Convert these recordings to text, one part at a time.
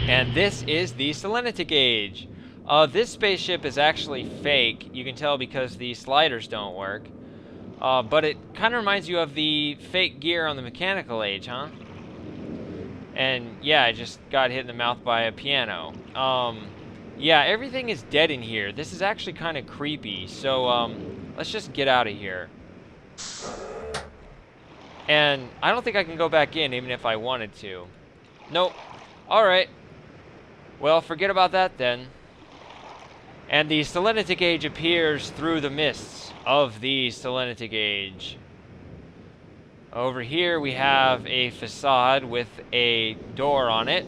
And this is the salinity gauge. This spaceship is actually fake. You can tell because the sliders don't work. But it kind of reminds you of the fake gear on the mechanical age, huh? And yeah, I just got hit in the mouth by a piano. Yeah, everything is dead in here. This is actually kind of creepy. So, let's just get out of here. And I don't think I can go back in even if I wanted to. Nope. Alright. Well, forget about that then. And the salinity gauge appears through the mists of the salinity gauge. Over here we have a facade with a door on it.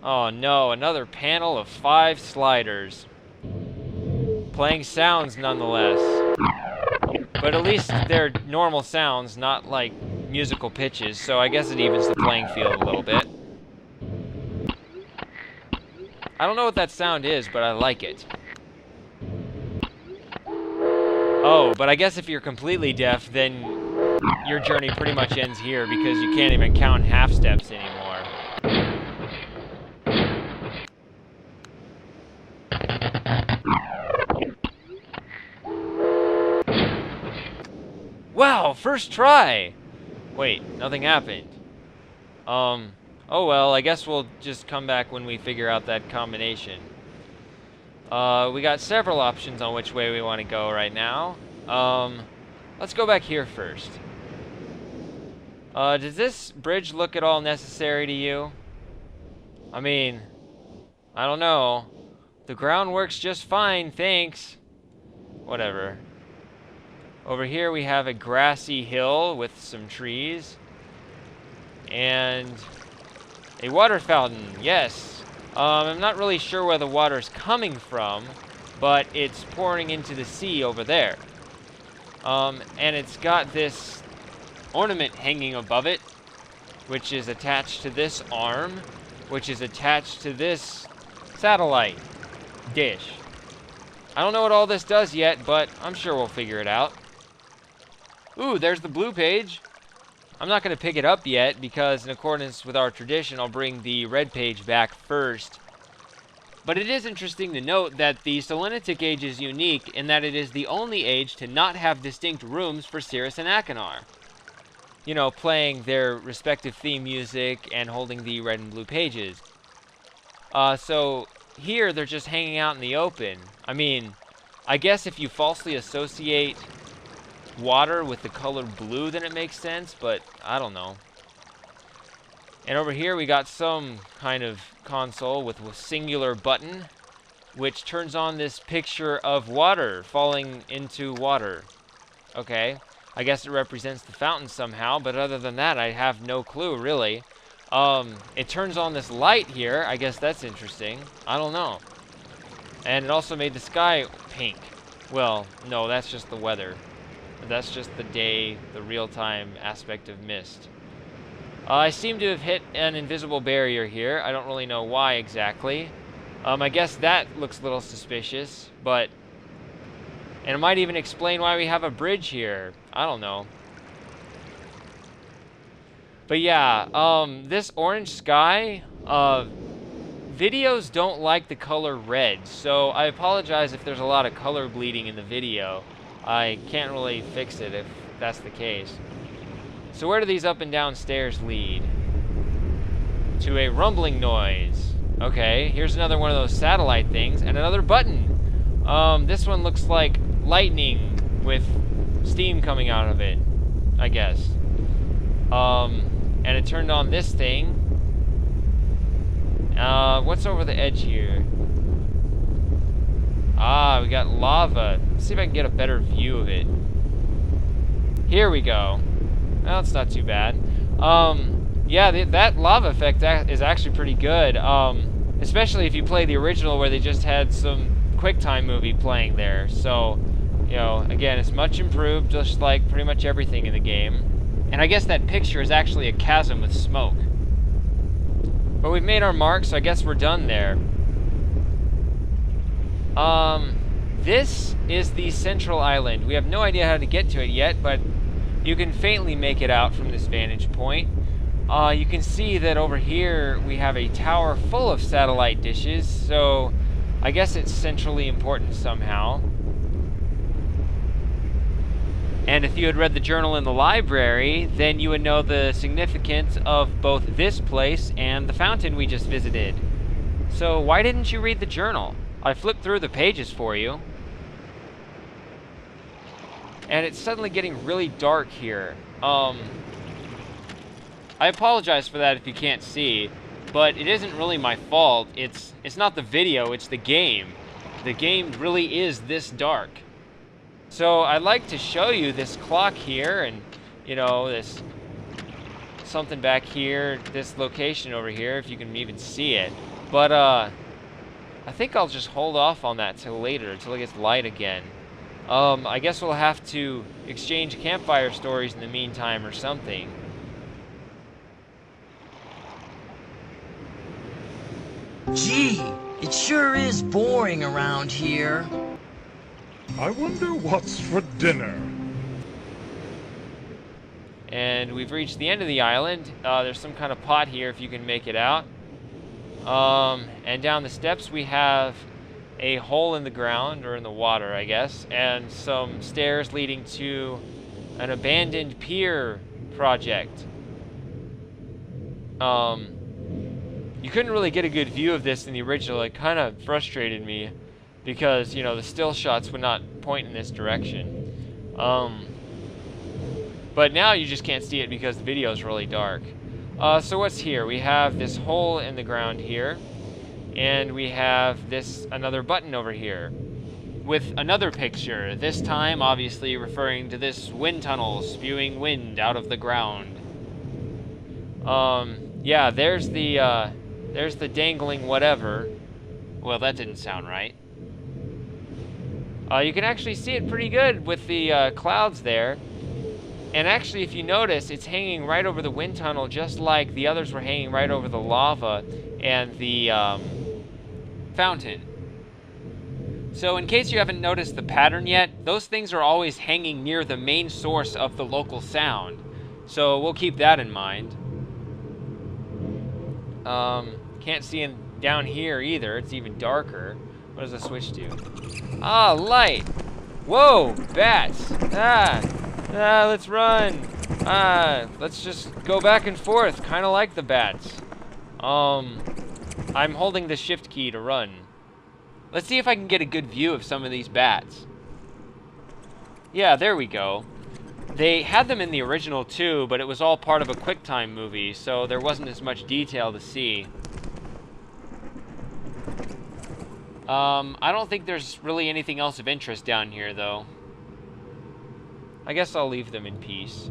Oh no, another panel of 5 sliders. Playing sounds nonetheless. But at least they're normal sounds, not like musical pitches, so I guess it evens the playing field a little bit. I don't know what that sound is, but I like it. Oh, but I guess if you're completely deaf, then your journey pretty much ends here because you can't even count half steps anymore. Wow, first try! Wait, nothing happened. Oh well, I guess we'll just come back when we figure out that combination. We got several options on which way we want to go right now. Let's go back here first. Does this bridge look at all necessary to you? I mean, I don't know. The ground works just fine, thanks. Whatever. Over here we have a grassy hill with some trees. And a water fountain, yes. I'm not really sure where the water's coming from, but it's pouring into the sea over there. And it's got this ornament hanging above it, which is attached to this arm, which is attached to this satellite dish. I don't know what all this does yet, but I'm sure we'll figure it out. Ooh, there's the blue page. I'm not going to pick it up yet because in accordance with our tradition, I'll bring the red page back first. But it is interesting to note that the salinity gauge is unique in that it is the only age to not have distinct rooms for Cirrus and Achenar. You know, playing their respective theme music and holding the red and blue pages. So here they're just hanging out in the open. I mean, I guess if you falsely associate water with the color blue, then it makes sense, but I don't know. And over here we got some kind of console with a singular button, which turns on this picture of water falling into water. Okay, I guess it represents the fountain somehow, but other than that, I have no clue, really. It turns on this light here. I guess that's interesting. I don't know. And it also made the sky pink. Well, no, that's just the weather. That's just the day, the real-time aspect of Myst. I seem to have hit an invisible barrier here. I don't really know why exactly. I guess that looks a little suspicious, but... And it might even explain why we have a bridge here. I don't know. But yeah, this orange sky, videos don't like the color red, so I apologize if there's a lot of color bleeding in the video. I can't really fix it if that's the case. So where do these up and down stairs lead? To a rumbling noise. Okay, here's another one of those satellite things, and another button. This one looks like lightning with steam coming out of it, I guess. And it turned on this thing. What's over the edge here? Ah, we got lava. Let's see if I can get a better view of it. Here we go. Well, it's not too bad. Yeah, that lava effect is actually pretty good. Especially if you play the original where they just had some QuickTime movie playing there. So, you know, again, it's much improved, just like pretty much everything in the game. And I guess that picture is actually a chasm with smoke. But we've made our mark, so I guess we're done there. This is the central island. We have no idea how to get to it yet, but you can faintly make it out from this vantage point. You can see that over here we have a tower full of satellite dishes, so I guess it's centrally important somehow. And if you had read the journal in the library, then you would know the significance of both this place and the fountain we just visited. So why didn't you read the journal? I flipped through the pages for you. And it's suddenly getting really dark here. I apologize for that if you can't see, but it isn't really my fault. It's not the video, it's the game. The game really is this dark. So I'd like to show you this clock here and, you know, this something back here, this location over here, if you can even see it. But I think I'll just hold off on that till later, till it gets light again. I guess we'll have to exchange campfire stories in the meantime or something. Gee, it sure is boring around here. I wonder what's for dinner. And we've reached the end of the island. There's some kind of pot here if you can make it out. And down the steps we have a hole in the ground, or in the water, I guess, and some stairs leading to an abandoned pier project. You couldn't really get a good view of this in the original. It kind of frustrated me because, you know, the still shots would not point in this direction. But now you just can't see it because the video is really dark. So what's here? We have this hole in the ground here, and we have this another button over here with another picture, this time obviously referring to this wind tunnel spewing wind out of the ground. Yeah, there's the dangling whatever. Well, that didn't sound right. You can actually see it pretty good with the clouds there. And actually, if you notice, it's hanging right over the wind tunnel, just like the others were hanging right over the lava and the fountain. So in case you haven't noticed the pattern yet, those things are always hanging near the main source of the local sound. So we'll keep that in mind. Can't see down here either. It's even darker. What does the switch do? Ah, light! Whoa, bats! Let's run! Let's just go back and forth, kind of like the bats. I'm holding the shift key to run. Let's see if I can get a good view of some of these bats. Yeah, there we go. They had them in the original too, but it was all part of a QuickTime movie, so there wasn't as much detail to see. I don't think there's really anything else of interest down here, though. I guess I'll leave them in peace.